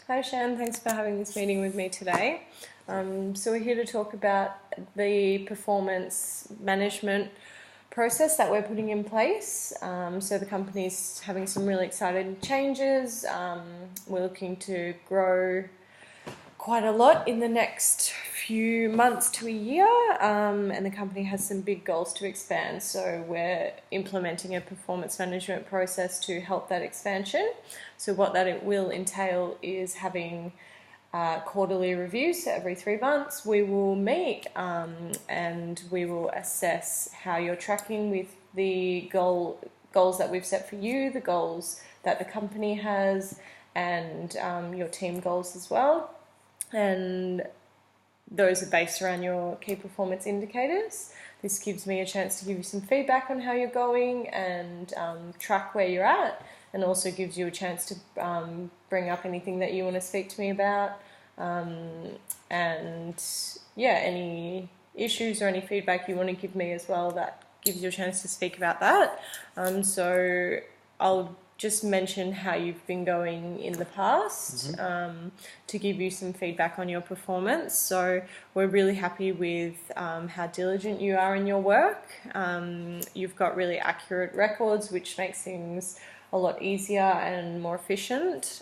Hi Shan, thanks for having this meeting with me today. So we're here to talk about the performance management process that we're putting in place. So the company's having some really exciting changes. We're looking to grow quite a lot in the next few months to a year, and the company has some big goals to expand. So we're implementing a performance management process to help that expansion. So what that it will entail is having quarterly reviews. So every 3 months we will meet and we will assess how you're tracking with the goals that we've set for you, the goals that the company has, and your team goals as well. And those are based around your key performance indicators. This gives me a chance to give you some feedback on how you're going and track where you're at, and also gives you a chance to bring up anything that you want to speak to me about, and yeah, any issues or any feedback you want to give me as well, that gives you a chance to speak about that. So I'll just mention how you've been going in the past, to give you some feedback on your performance. So we're really happy with how diligent you are in your work. You've got really accurate records, which makes things a lot easier and more efficient.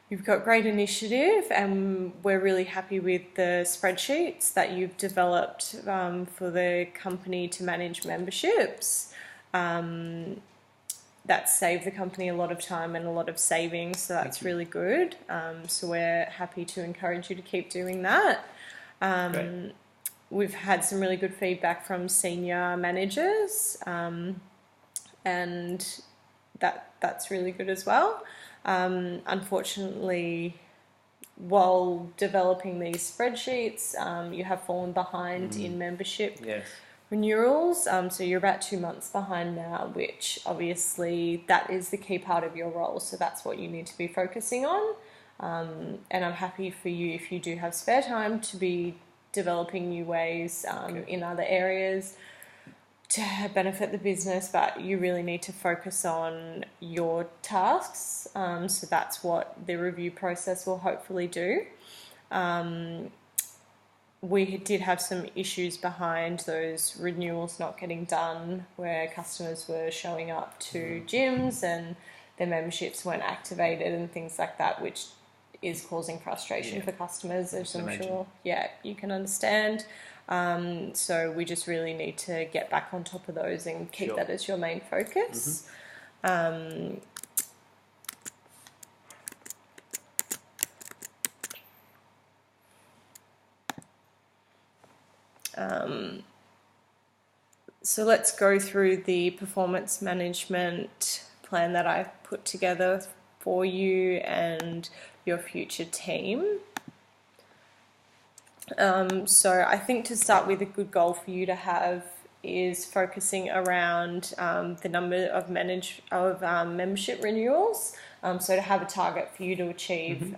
You've got great initiative, and we're really happy with the spreadsheets that you've developed for the company to manage memberships. That saved the company a lot of time and a lot of savings, so that's really good. So we're happy to encourage you to keep doing that. We've had some really good feedback from senior managers, and that's really good as well. Unfortunately, while developing these spreadsheets, you have fallen behind in membership renewals. So you're about 2 months behind now, which obviously that is the key part of your role. So that's what you need to be focusing on. And I'm happy for you, if you do have spare time, to be developing new ways in other areas to benefit the business, but you really need to focus on your tasks. So that's what the review process will hopefully do. We did have some issues behind those renewals not getting done, where customers were showing up to gyms and their memberships weren't activated and things like that, which is causing frustration for customers, as I'm sure you can understand. So we just really need to get back on top of those and keep that as your main focus. So let's go through the performance management plan that I've put together for you and your future team. So I think to start with, a good goal for you to have is focusing around the number of membership renewals. So to have a target for you to achieve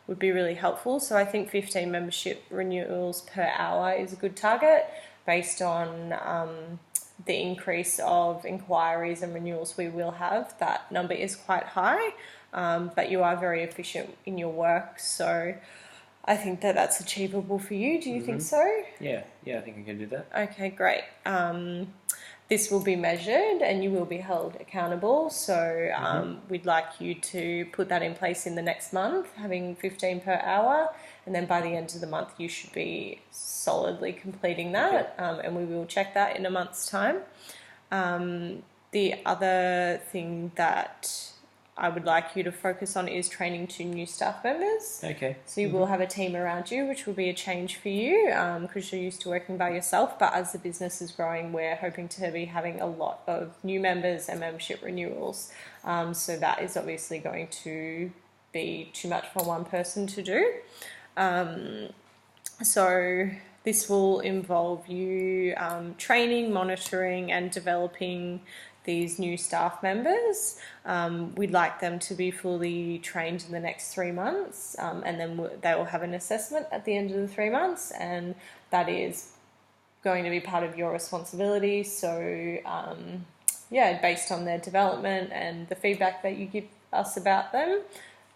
would be really helpful. So I think 15 membership renewals per hour is a good target, based on the increase of inquiries and renewals we will have. That number is quite high, but you are very efficient in your work. So I think that that's achievable for you. Do you think so? Yeah, I think I can do that. Okay, great. This will be measured and you will be held accountable. So we'd like you to put that in place in the next month, having 15 per hour. And then by the end of the month, you should be solidly completing that. And we will check that in a month's time. The other thing that I would like you to focus on is training 2 new staff members. Okay. So you will have a team around you, which will be a change for you, because you're used to working by yourself. But as the business is growing, we're hoping to be having a lot of new members and membership renewals. So that is obviously going to be too much for one person to do. So this will involve you training, monitoring and developing these new staff members. We'd like them to be fully trained in the next 3 months, and then they will have an assessment at the end of the 3 months, and that is going to be part of your responsibility. So based on their development and the feedback that you give us about them,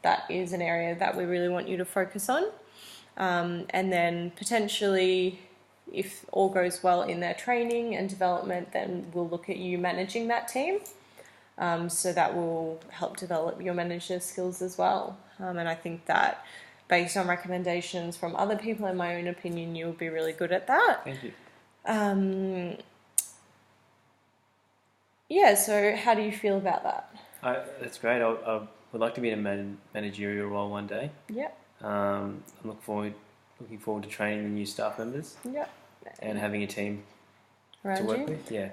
that is an area that we really want you to focus on. And then potentially, if all goes well in their training and development, then we'll look at you managing that team. So that will help develop your manager skills as well. And I think that based on recommendations from other people, in my own opinion, you'll be really good at that. Thank you. Yeah, so how do you feel about that? That's great. I would like to be in a managerial role one day. Yeah. I'm looking forward to training the new staff members. Yeah. And having a team Around to work you? with. Yeah.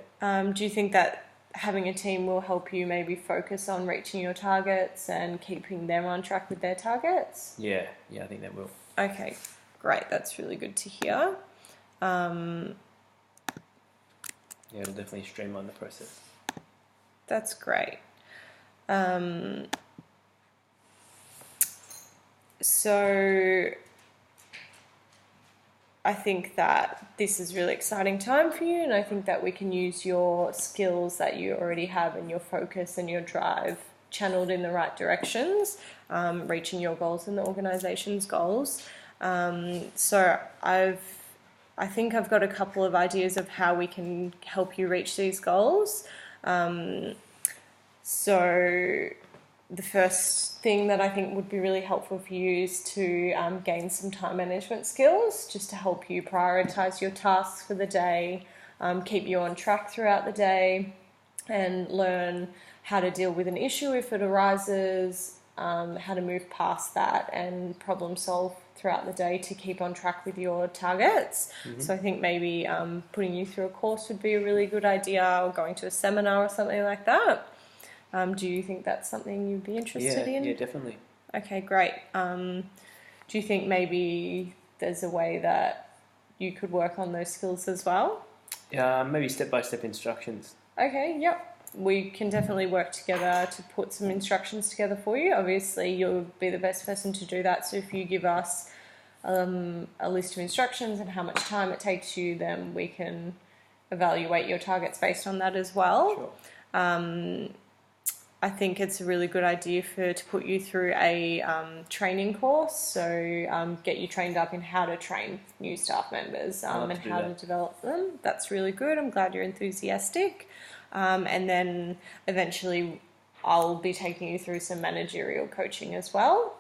Do you think that having a team will help you maybe focus on reaching your targets and keeping them on track with their targets? Yeah, I think that will. Okay, great. That's really good to hear. Yeah, it'll definitely streamline the process. That's great. So I think that this is a really exciting time for you, and I think that we can use your skills that you already have and your focus and your drive channeled in the right directions, reaching your goals and the organisation's goals. So I think I've got a couple of ideas of how we can help you reach these goals. So the first thing that I think would be really helpful for you is to gain some time management skills, just to help you prioritise your tasks for the day, keep you on track throughout the day, and learn how to deal with an issue if it arises, how to move past that and problem solve throughout the day to keep on track with your targets. Mm-hmm. So I think maybe putting you through a course would be a really good idea, or going to a seminar or something like that. Do you think that's something you'd be interested in? Yeah, definitely. Okay, great. Do you think maybe there's a way that you could work on those skills as well? Maybe step-by-step instructions. Okay, yep. We can definitely work together to put some instructions together for you. Obviously, you'll be the best person to do that. So if you give us a list of instructions and how much time it takes you, then we can evaluate your targets based on that as well. Sure. I think it's a really good idea to put you through a training course, so get you trained up in how to train new staff members and how to develop them. That's really good. I'm glad you're enthusiastic. And then eventually I'll be taking you through some managerial coaching as well,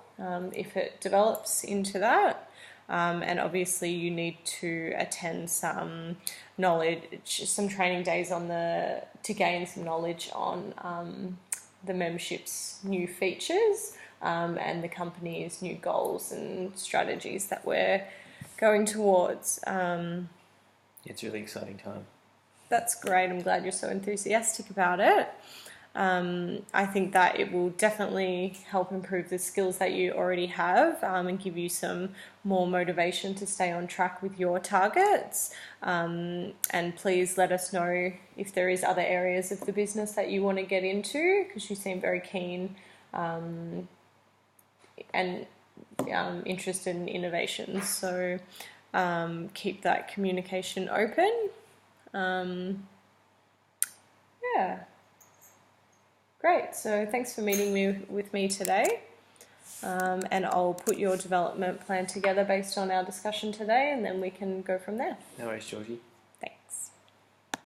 if it develops into that. And obviously you need to attend some training days to gain some knowledge on the membership's new features and the company's new goals and strategies that we're going towards. It's a really exciting time. That's great. I'm glad you're so enthusiastic about it. I think that it will definitely help improve the skills that you already have and give you some more motivation to stay on track with your targets. And please let us know if there is other areas of the business that you want to get into, because you seem very keen and interested in innovations. So keep that communication open. Yeah. Great, so thanks for meeting with me today, and I'll put your development plan together based on our discussion today, and then we can go from there. No worries, Georgie.